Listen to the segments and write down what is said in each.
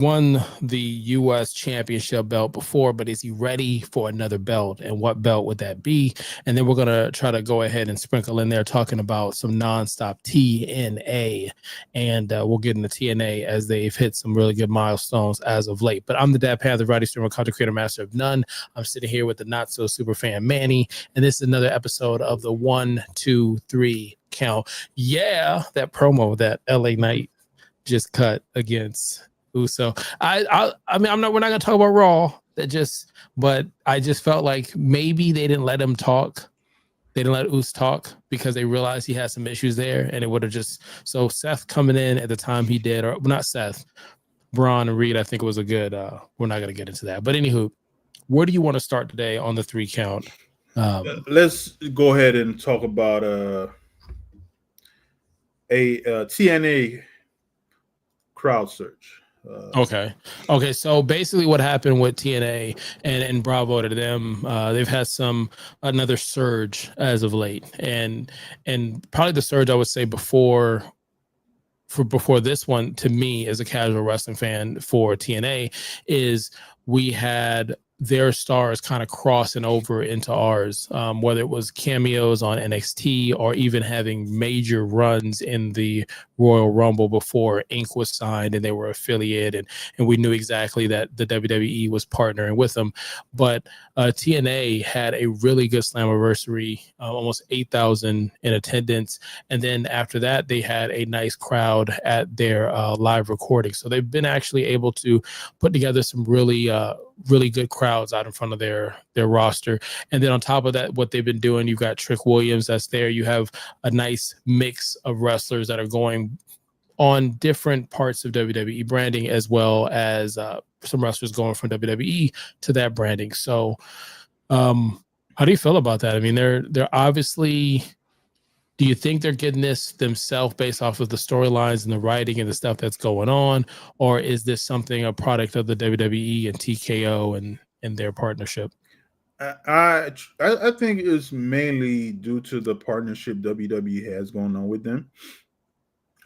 won the U.S. championship belt before, but is he ready for another belt? And what belt would that be? And then we're going to try to go ahead and sprinkle in there talking about some nonstop TNA. And we'll get into TNA as they've hit some really good milestones as of late. But I'm the Dad Panther, variety streamer, content creator, master of none. I'm sitting here with the not so super fan Manny. And this is another episode of the 1, 2, 3 count. Yeah, that promo that LA Knight just cut against Uso. I mean, we're not gonna talk about Raw. But I just felt like maybe they didn't let him talk. They didn't let Uso talk because they realized he had some issues there, and it would have just so Seth coming in at the time he did, or not Seth, Braun and Reed. I think it was a good. We're not gonna get into that, but anywho, where do you want to start today on the 3 count? Let's go ahead and talk about a TNA crowd search. Okay. So basically, what happened with TNA and bravo to them, they've had another surge as of late, and probably the surge I would say before this one, to me as a casual wrestling fan for TNA, is we had their stars kind of crossing over into ours, whether it was cameos on NXT or even having major runs in the Royal Rumble before Inc. was signed and they were affiliated, and we knew exactly that the WWE was partnering with them. But TNA had a really good Slamiversary, almost 8,000 in attendance, and then after that they had a nice crowd at their live recording. So they've been actually able to put together some really good crowds out in front of their roster. And then on top of that, what they've been doing, you've got Trick Williams that's there. You have a nice mix of wrestlers that are going on different parts of WWE branding, as well as some wrestlers going from WWE to that branding. So how do you feel about that? I mean, they're obviously, do you think they're getting this themselves based off of the storylines and the writing and the stuff that's going on? Or is this something, a product of the WWE and TKO and their partnership? I think it's mainly due to the partnership WWE has going on with them.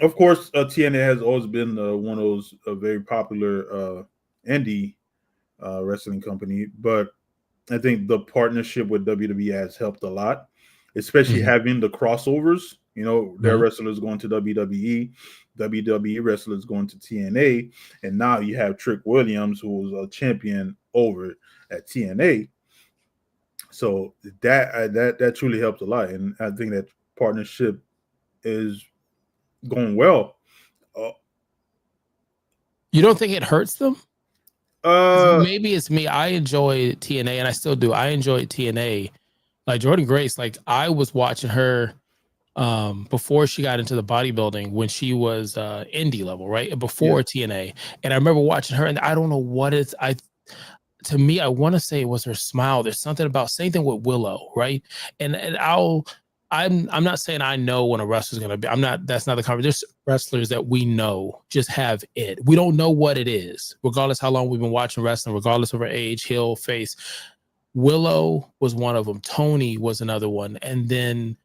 Of course, TNA has always been one of those very popular indie wrestling company, but I think the partnership with WWE has helped a lot, especially having the crossovers. You know, their wrestlers going to WWE, WWE wrestlers going to TNA, and now you have Trick Williams, who was a champion over at TNA. So that truly helps a lot, and I think that partnership is going well. You don't think it hurts them? Maybe it's me. I enjoy TNA, and I still do. I enjoy TNA. Like Jordan Grace, like I was watching her before she got into the bodybuilding, when she was indie level, right? Before TNA. And I remember watching her, and I don't know what it's, to me, I want to say it was her smile. There's something about, same thing with Willow, right? And I'm not saying I know when a wrestler's gonna be. That's not the conversation. There's wrestlers that we know just have it. We don't know what it is, regardless how long we've been watching wrestling, regardless of her age, heel, face. Willow was one of them. Tony was another one. And then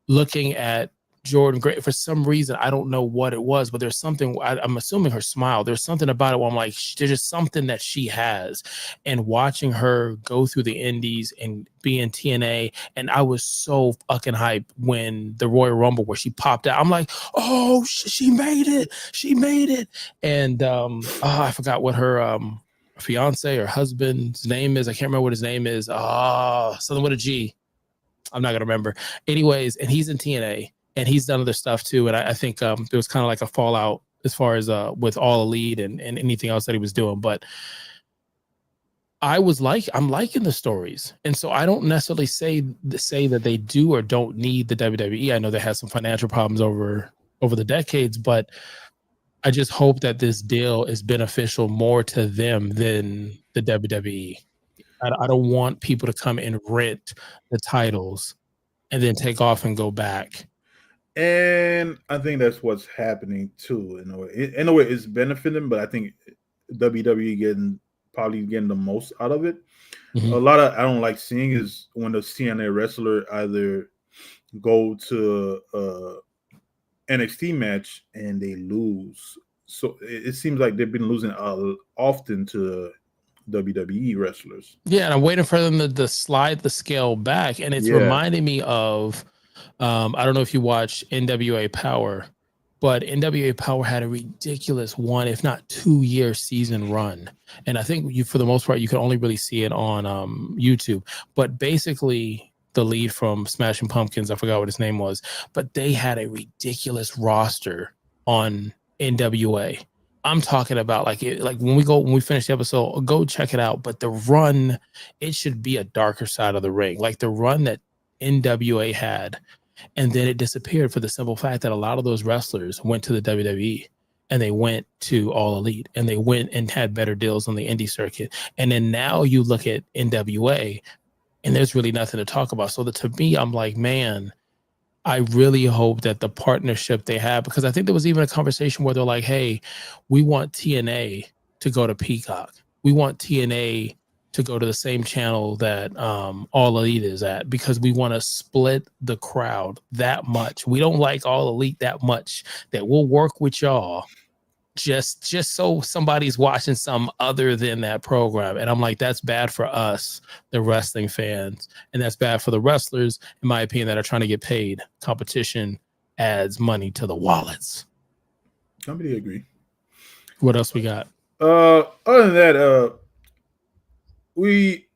looking at Jordan Gray, for some reason, I don't know what it was, but there's something, I'm assuming her smile, there's something about it where I'm like, there's just something that she has. And watching her go through the indies and be in TNA, and I was so fucking hyped when the Royal Rumble, where she popped out, I'm like, oh, she made it. And I forgot what her fiance or husband's name is. I can't remember what his name is. Something with a G. I'm not gonna remember. Anyways, and he's in TNA, and he's done other stuff too. And I think there was kind of like a fallout as far as with All Elite and anything else that he was doing. But I'm liking the stories, and so I don't necessarily say that they do or don't need the WWE. I know they had some financial problems over the decades, but I just hope that this deal is beneficial more to them than the WWE. I don't want people to come and rent the titles and then take off and go back. And I think that's what's happening too. In a way, it's benefiting, but I think WWE probably getting the most out of it. A lot of I don't like seeing is when the TNA wrestler either go to NXT match and they lose so it seems like they've been losing often to WWE wrestlers. Yeah, and I'm waiting for them to slide the scale back, and it's Yeah. reminding me of I don't know if you watch NWA Power, but NWA Power had a ridiculous 1, if not 2 year season run, and I think you, for the most part, you can only really see it on YouTube. But basically, the lead from Smashing Pumpkins, I forgot what his name was, but they had a ridiculous roster on NWA. I'm talking about like when we finish the episode, go check it out. But the run, it should be a darker side of the ring, like the run that NWA had, and then it disappeared for the simple fact that a lot of those wrestlers went to the WWE and they went to All Elite and they went and had better deals on the indie circuit. And then now you look at NWA and there's really nothing to talk about. So to me, I'm like, man, I really hope that the partnership they have, because I think there was even a conversation where they're like, hey, we want TNA to go to Peacock. We want TNA to go to the same channel that All Elite is at, because we want to split the crowd that much. We don't like All Elite that much that we'll work with y'all just so somebody's watching some other than that program. And I'm like, that's bad for us, the wrestling fans, and that's bad for the wrestlers, in my opinion, that are trying to get paid. Competition adds money to the wallets. Completely agree. What else we got? Other than that, we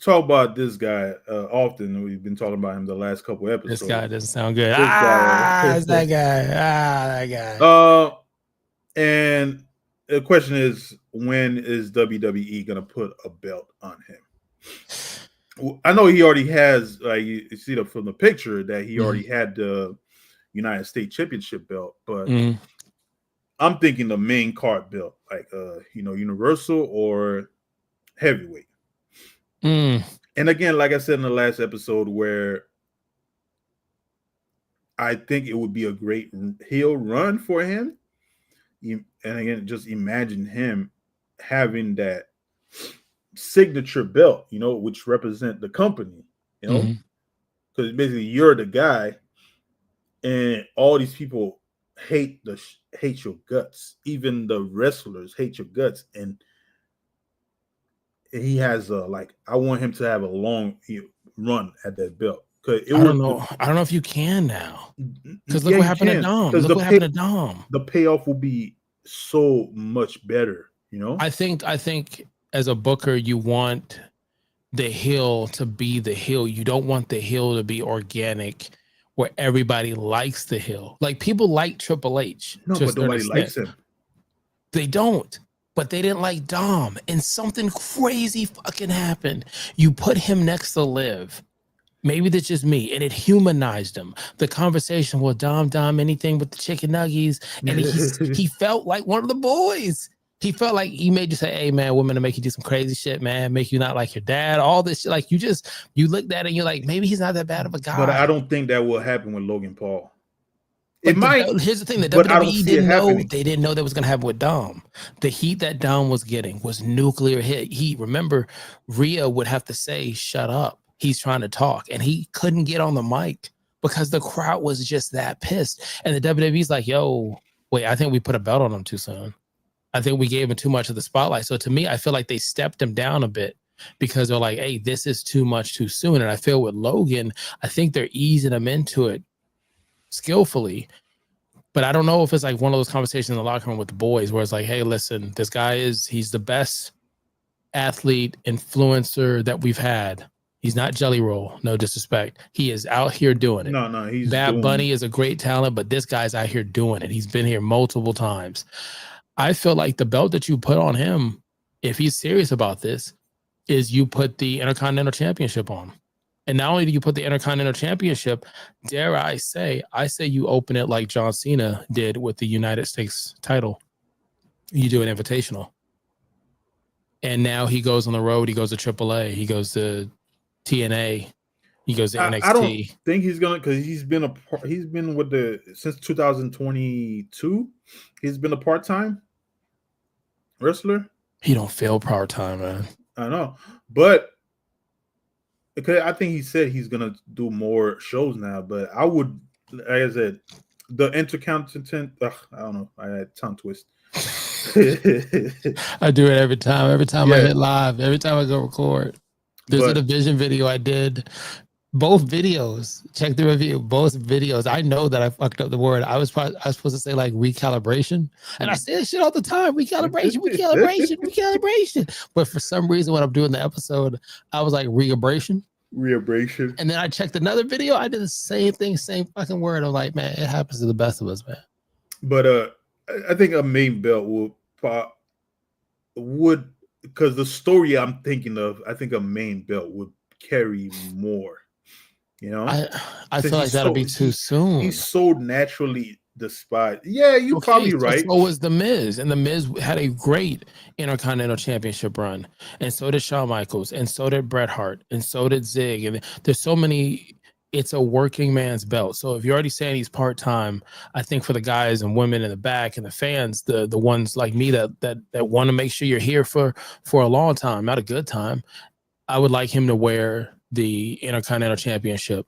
talk about this guy often. We've been talking about him the last couple episodes. This guy doesn't sound good. This guy. It's that guy. That guy. And the question is, when is WWE gonna put a belt on him? I know he already has. Like you see from the picture that he already had the United States Championship belt, but I'm thinking the main card belt, like Universal or Heavyweight. And again, like I said in the last episode, where I think it would be a great heel run for him. And again, just imagine him having that signature belt, which represent the company, because basically you're the guy, and all these people hate your guts. Even the wrestlers hate your guts, and he has I want him to have a long run at that belt. I don't know if you can now, because look what happened to Dom. Look what happened to Dom. The payoff will be so much better, I think as a booker, you want the heel to be the heel. You don't want the heel to be organic, where everybody likes the heel. Like, people like Triple H. No, but nobody likes him. They don't. But they didn't like Dom, and something crazy fucking happened. You put him next to Liv. Maybe that's just me, and it humanized him. The conversation with Dom, anything with the chicken nuggies, and he felt like one of the boys. He felt like he made you say, hey, man, women to make you do some crazy shit, man, make you not like your dad, all this shit. Like, you looked at it and you're like, maybe he's not that bad of a guy. But I don't think that will happen with Logan Paul. It might. Here's the thing: the WWE didn't know. They didn't know that was going to happen with Dom. The heat that Dom was getting was nuclear heat. Remember, Rhea would have to say, "Shut up." He's trying to talk, and he couldn't get on the mic because the crowd was just that pissed. And the WWE's like, "Yo, wait, I think we put a belt on him too soon. I think we gave him too much of the spotlight." So to me, I feel like they stepped him down a bit because they're like, "Hey, this is too much too soon." And I feel with Logan, I think they're easing him into it skillfully, but I don't know if it's like one of those conversations in the locker room with the boys where it's like, hey, listen, this guy he's the best athlete influencer that we've had. He's not Jelly Roll, no disrespect. He is out here doing it. No, he's Bad Bunny is a great talent, but this guy's out here doing it. He's been here multiple times. I feel like the belt that you put on him, if he's serious about this, is you put the Intercontinental Championship on. And not only do you put the Intercontinental Championship, dare I say you open it like John Cena did with the United States title. You do an invitational. And now he goes on the road. He goes to AAA. He goes to TNA. He goes to NXT. I don't think he's gonna, because he's been with since 2022. He's been a part-time wrestler. He don't feel part-time, man. I know, but because I think he said he's gonna do more shows now. But I would, like I said, the Intercontinental. I don't know. I had tongue twist. I do it every time. Every time I Yeah, hit live, every time I go record. There's a but division video I did. Both videos. Check the review. Both videos. I know that I fucked up the word. I was supposed to say like recalibration, and I say that shit all the time. Recalibration. But for some reason, when I'm doing the episode, I was like reabration. reabration. And then I checked another video. I did the same thing, same fucking word. I'm like, man, it happens to the best of us, man. But I think a main belt would because the story I'm thinking of, I think a main belt would carry more. You know, I since feel like that'll be too he's soon. so naturally despised. Yeah, you're probably right. So was The Miz, and The Miz had a great Intercontinental Championship run, and so did Shawn Michaels, and so did Bret Hart, and so did Zig, and there's so many. It's a working man's belt. So if you're already saying he's part time, I think for the guys and women in the back and the fans, the ones like me that want to make sure you're here for a long time, not a good time, I would like him to wear the Intercontinental Championship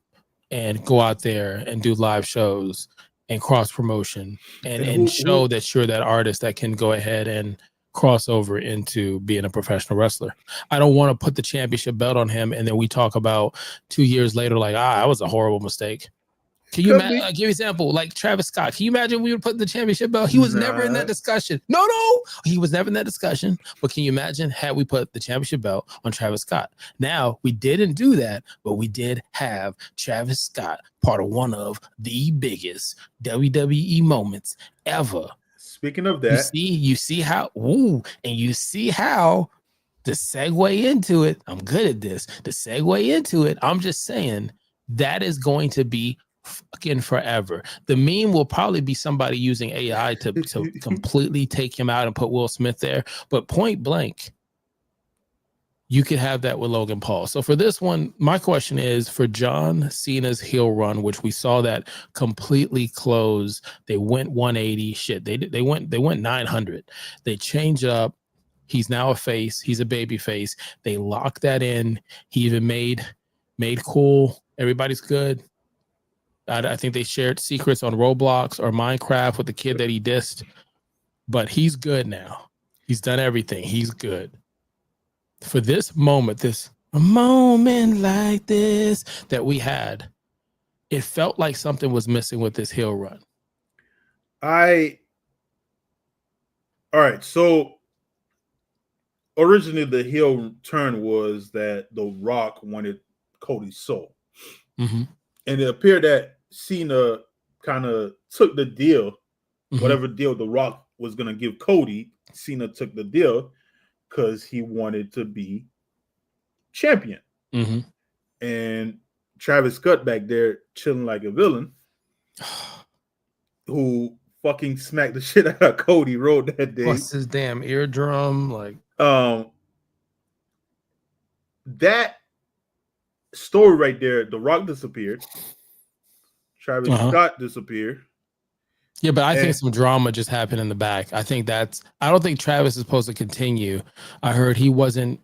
and go out there and do live shows and cross promotion And and show that you're that artist that can go ahead and cross over into being a professional wrestler. I don't want to put the championship belt on him and then we talk about 2 years later like, that was a horrible mistake. Can you give an example like Travis Scott? Can you imagine we would put the championship belt? He was never in that discussion. No, he was never in that discussion. But can you imagine had we put the championship belt on Travis Scott? Now we didn't do that, but we did have Travis Scott part of one of the biggest WWE moments ever. Speaking of that, you see how, and you see how the segue into it. I'm good at this. The segue into it. I'm just saying that is going to be fucking forever. The meme will probably be somebody using AI to completely take him out and put Will Smith there. But point blank, you could have that with Logan Paul. So for this one, my question is for John Cena's heel run, which we saw that completely close. They went 180. Shit, they went 900. They change up. He's now a face. He's a baby face. They lock that in. He even made cool. Everybody's good. I think they shared secrets on Roblox or Minecraft with the kid that he dissed, but he's good now. He's done everything. He's good. For this moment, a moment like this that we had, it felt like something was missing with this heel run. All right, so originally the heel turn was that The Rock wanted Cody's soul. Mm-hmm. And it appeared that Cena kind of took the deal, whatever deal The Rock was going to give Cody. Cena took the deal because he wanted to be champion. And Travis Scott back there chilling like a villain who fucking smacked the shit out of Cody Rhodes that day. What's his damn eardrum? Like, that story right there, The Rock disappeared. Travis Scott disappeared. Yeah, but I think some drama just happened in the back. I don't think Travis is supposed to continue. I heard he wasn't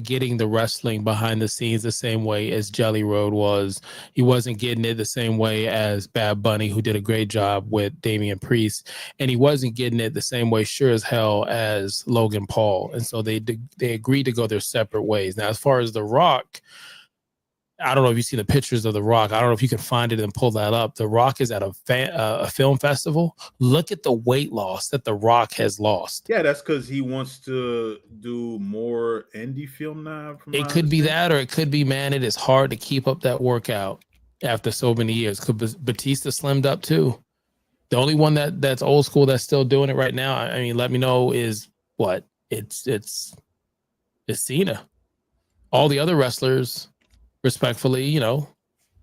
getting the wrestling behind the scenes the same way as Jelly Road was. He wasn't getting it the same way as Bad Bunny, who did a great job with Damian Priest. And he wasn't getting it the same way, sure as hell, as Logan Paul. And so they agreed to go their separate ways. Now, as far as The Rock, I don't know if you see the pictures of The Rock. I don't know if you can find it and pull that up. The Rock is at a film festival. Look at the weight loss that The Rock has lost. Yeah, that's because he wants to do more indie film now. It could be that, or it could be, man, it is hard to keep up that workout after so many years. Could Batista slimmed up too? The only one that's old school that's still doing it right now, I mean, let me know, is what? It's Cena. All the other wrestlers, respectfully,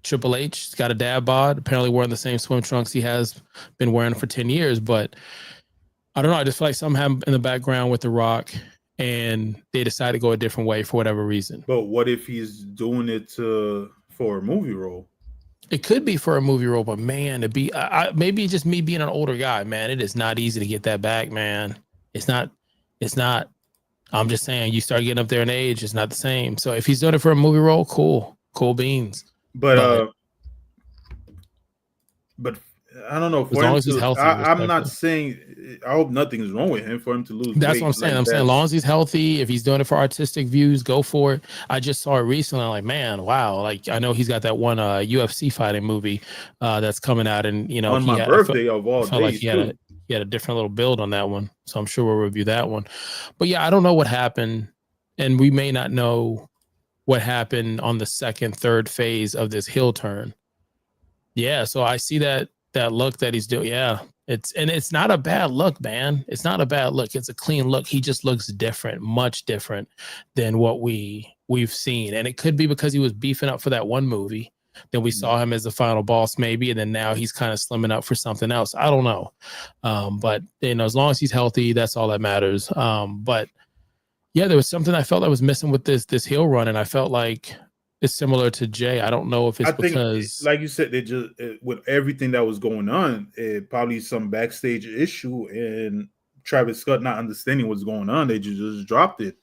Triple H's got a dad bod, apparently wearing the same swim trunks he has been wearing for 10 years. But I don't know. I just feel like something happened in the background with The Rock and they decided to go a different way for whatever reason. But what if he's doing it for a movie role? It could be for a movie role, but man, maybe just me being an older guy, man, it is not easy to get that back, man. It's not. I'm just saying, you start getting up there in age, it's not the same. So if he's doing it for a movie role, cool beans. But I don't know. As For long him as he's to, healthy, I'm not respectfully. saying. I hope nothing is wrong with him for him to lose That's what I'm weight. saying. Like I'm saying, as long that's as he's healthy, if he's doing it for artistic views, go for it. I just saw it recently. I'm like, man, wow. Like, I know he's got that one UFC fighting movie that's coming out, and on he my had. birthday of I all felt like days too. he had a different little build on that one. So I'm sure we'll review that one. But yeah, I don't know what happened, and we may not know what happened on the second, third phase of this heel turn. Yeah, so I see that look that he's doing. Yeah, it's not a bad look, man. It's not a bad look. It's a clean look. He just looks different, much different than what we've seen. And it could be because he was beefing up for that one movie. Then we saw him as the final boss, maybe, and then now he's kind of slimming up for something else. I don't know, but as long as he's healthy, that's all that matters. But yeah, there was something I felt I was missing with this heel run, and I felt like it's similar to Jay. I don't know if it's I think, because like you said, they just with everything that was going on, probably some backstage issue and Travis Scott not understanding what's going on. They just dropped it.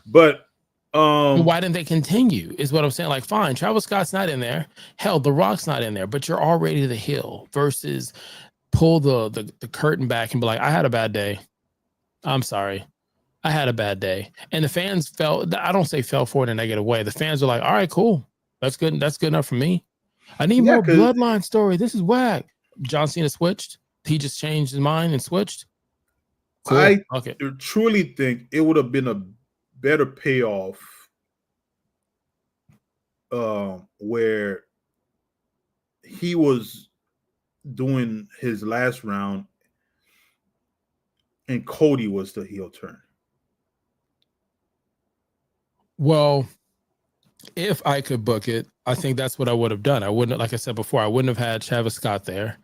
But why didn't they continue? Is what I'm saying. Like, fine, Travis Scott's not in there. Hell, The Rock's not in there, but you're already the heel versus pull the curtain back and be like, I had a bad day. I'm sorry. I had a bad day. And the fans felt, I don't say fell for it in a negative way. The fans were like, all right, cool. That's good. That's good enough for me. I need yeah, more because bloodline story. This is whack. John Cena switched. He just changed his mind and switched. Cool. I Okay. truly think it would have been a better payoff where he was doing his last round and Cody was the heel turn. Well, if I could book it, I think that's what I would have done. I wouldn't, like I said before, I wouldn't have had Travis Scott there.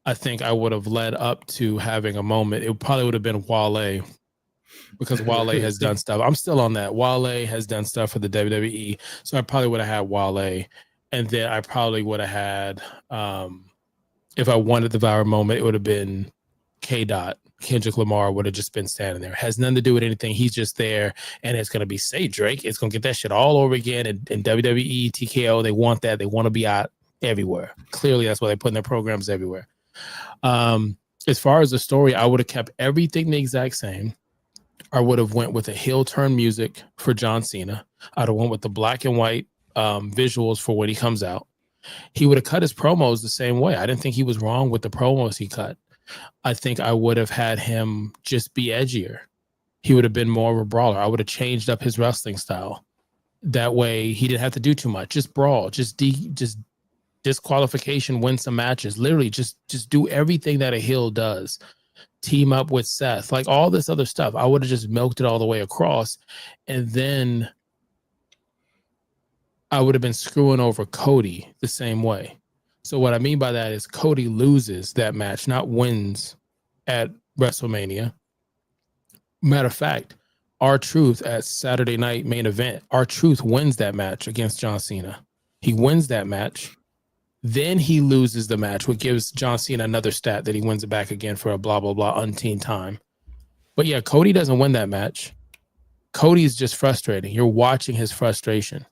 I think I would have led up to having a moment. It probably would have been Wale, because Wale has done stuff. I'm still on that. Wale has done stuff for the WWE. So I probably would have had Wale. And then I probably would have had, if I wanted the viral moment, it would have been K. Dot. Kendrick Lamar would have just been standing there. It has nothing to do with anything. He's just there, and it's going to be, say, Drake. It's going to get that shit all over again. And WWE, TKO, they want that. They want to be out everywhere. Clearly, that's why they put in their programs everywhere. As far as the story, I would have kept everything the exact same. I would have went with a heel turn music for John Cena. I'd have went with the black and white visuals for when he comes out. He would have cut his promos the same way. I didn't think he was wrong with the promos he cut. I think I would have had him just be edgier. He would have been more of a brawler. I would have changed up his wrestling style. That way he didn't have to do too much. Just brawl, just disqualification, win some matches. Literally just do everything that a heel does. Team up with Seth, like all this other stuff. I would have just milked it all the way across. And then I would have been screwing over Cody the same way. So what I mean by that is Cody loses that match, not wins at WrestleMania. Matter of fact, R-Truth at Saturday Night Main Event, R-Truth wins that match against John Cena. He wins that match. Then he loses the match, which gives John Cena another stat that he wins it back again for a blah, blah, blah umpteen time. But yeah, Cody doesn't win that match. Cody's just frustrating. You're watching his frustration.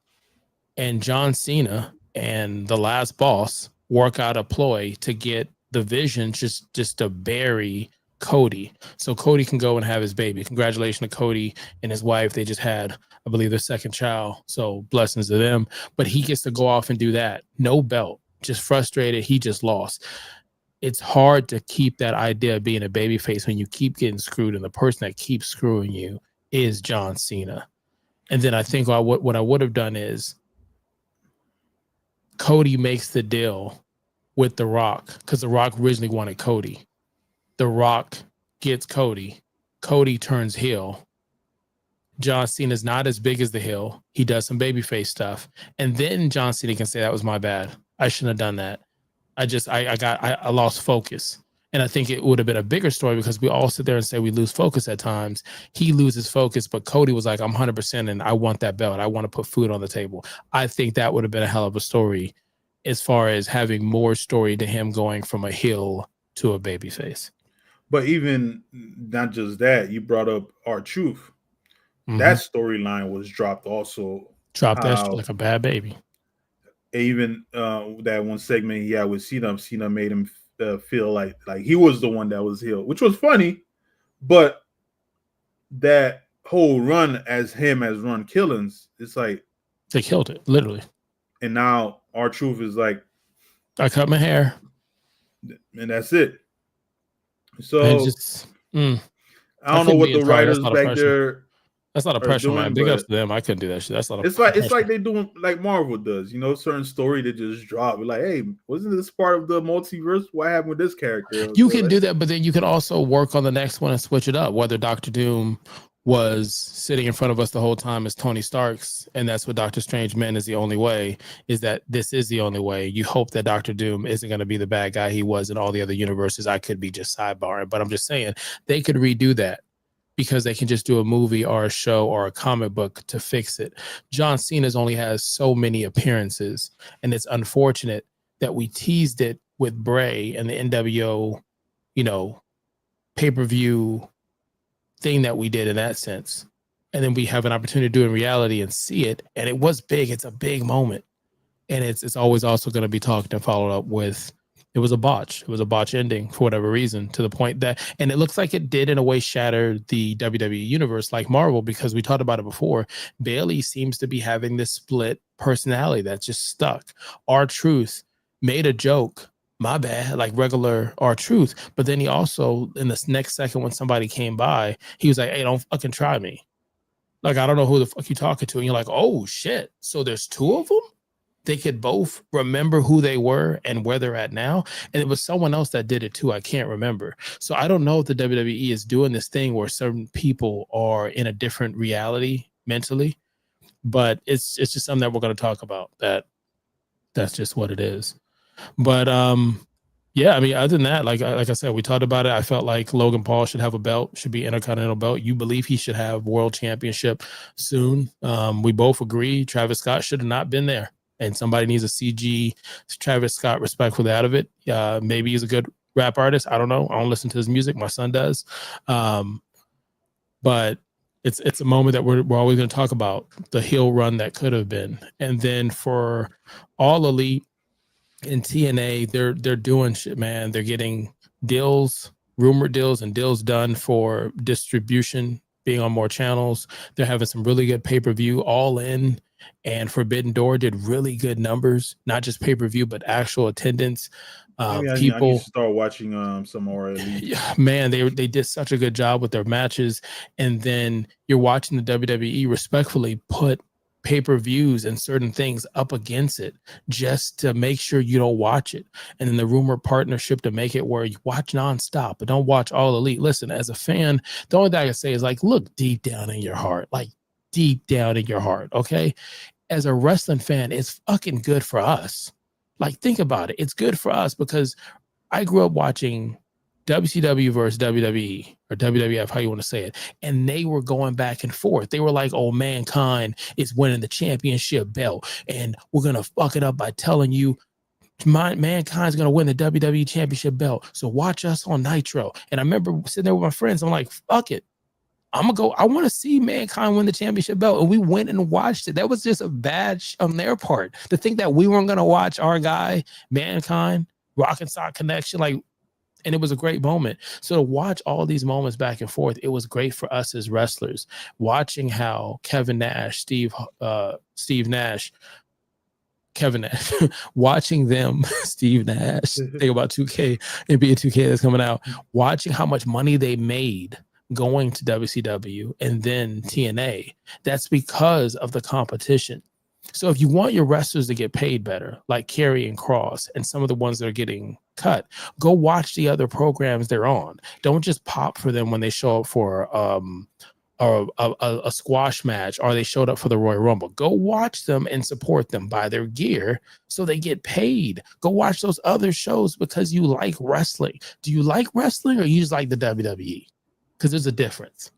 And John Cena and the last boss work out a ploy to get the Vision just to bury Cody, so Cody can go and have his baby. Congratulations to Cody and his wife. They just had, I believe, their second child. So blessings to them. But he gets to go off and do that. No belt. Just frustrated. He just lost. It's hard to keep that idea of being a babyface when you keep getting screwed, and the person that keeps screwing you is John Cena. And then I think what I would have done is Cody makes the deal with The Rock, because The Rock originally wanted Cody. The Rock gets Cody. Cody turns heel. John Cena's not as big as the heel. He does some babyface stuff. And then John Cena can say, that was my bad. I shouldn't have done that. I lost focus. And I think it would have been a bigger story, because we all sit there and say we lose focus at times. He loses focus, but Cody was like, I'm 100% and I want that belt. I want to put food on the table. I think that would have been a hell of a story, as far as having more story to him going from a heel to a babyface. But even not just that, you brought up R-Truth. Mm-hmm. That storyline was dropped also. Dropped that shit like a bad baby. Even that one segment he had with Cena made him feel like he was the one that was healed, which was funny, but that whole run as Ron Killings, it's like they killed it literally. And now R-Truth is like, I cut my hair, and that's it. So and just I don't know what the writers back there. That's not a pressure, man. Big ups to them. I couldn't do that shit. That's not. It's like they doing like Marvel does, you know, certain story that just drop. Like, hey, wasn't this part of the multiverse? What happened with this character? You can do that, but then you can also work on the next one and switch it up. Whether Doctor Doom was sitting in front of us the whole time as Tony Stark's, and that's what Doctor Strange meant is the only way, is that this is the only way. You hope that Doctor Doom isn't going to be the bad guy he was in all the other universes. I could be just sidebarring, but I'm just saying they could redo that because they can just do a movie or a show or a comic book to fix it. John Cena's only has so many appearances, and it's unfortunate that we teased it with Bray and the NWO, you know, pay-per-view thing that we did in that sense. And then we have an opportunity to do it in reality and see it. And it was big. It's a big moment. And it's always also going to be talked and followed up with, it was a botch. It was a botch ending for whatever reason, to the point that, and it looks like it did in a way shatter the WWE universe like Marvel, because we talked about it before. Bailey seems to be having this split personality that's just stuck. R-Truth made a joke, my bad, like regular R-Truth, but then he also, in this next second when somebody came by, he was like, hey, don't fucking try me. Like, I don't know who the fuck you talking to. And you're like, oh shit, so there's two of them? They could both remember who they were and where they're at now. And it was someone else that did it too. I can't remember. So I don't know if the WWE is doing this thing where certain people are in a different reality mentally, but it's just something that we're going to talk about. That's just what it is. But yeah, I mean, other than that, like I said, we talked about it. I felt like Logan Paul should have a belt, should be Intercontinental belt. You believe he should have World Championship soon. We both agree Travis Scott should have not been there. And somebody needs a CG Travis Scott respectfully out of it. Maybe he's a good rap artist. I don't know. I don't listen to his music. My son does. But it's a moment that we're always going to talk about, the heel run that could have been. And then for All Elite and TNA, they're doing shit, man. They're getting deals, rumored deals, and deals done for distribution, being on more channels. They're having some really good pay-per-view. All In and Forbidden Door did really good numbers, not just pay-per-view, but actual attendance. People I need to start watching some more Elite. Yeah, man, they did such a good job with their matches. And then you're watching the WWE respectfully put pay-per-views and certain things up against it just to make sure you don't watch it. And then the rumor partnership to make it where you watch nonstop, but don't watch All Elite. Listen, as a fan, the only thing I can say is, like, look deep down in your heart, like deep down in your heart, okay? As a wrestling fan, it's fucking good for us. Like, think about it. It's good for us because I grew up watching WCW versus WWE, or WWF, how you want to say it. And they were going back and forth. They were like, oh, Mankind is winning the championship belt, and we're going to fuck it up by telling you Mankind's going to win the WWE championship belt. So watch us on Nitro. And I remember sitting there with my friends. I'm like, fuck it. I'm going to go. I want to see Mankind win the championship belt. And we went and watched it. That was just a badge on their part. To think that we weren't going to watch our guy, Mankind, Rock and Sock Connection, like, and it was a great moment. So to watch all these moments back and forth, it was great for us as wrestlers. Watching how Kevin Nash, Steve Nash, Kevin Nash, watching them, Steve Nash, think about 2K, NBA 2K that's coming out, watching how much money they made going to WCW and then TNA. That's because of the competition. So if you want your wrestlers to get paid better, like Karrion Kross and some of the ones that are getting cut, go watch the other programs they're on. Don't just pop for them when they show up for a squash match, or they showed up for the Royal Rumble. Go watch them and support them, buy their gear so they get paid. Go watch those other shows because you like wrestling. Do you like wrestling, or you just like the WWE? Because there's a difference.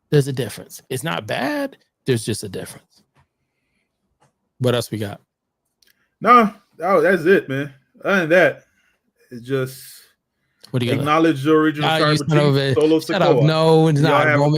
There's a difference. It's not bad. There's just a difference. What else we got? No, that's it, man. Other than that, it's just what do you acknowledge the original Solo Sikoa. No, it's not. Roman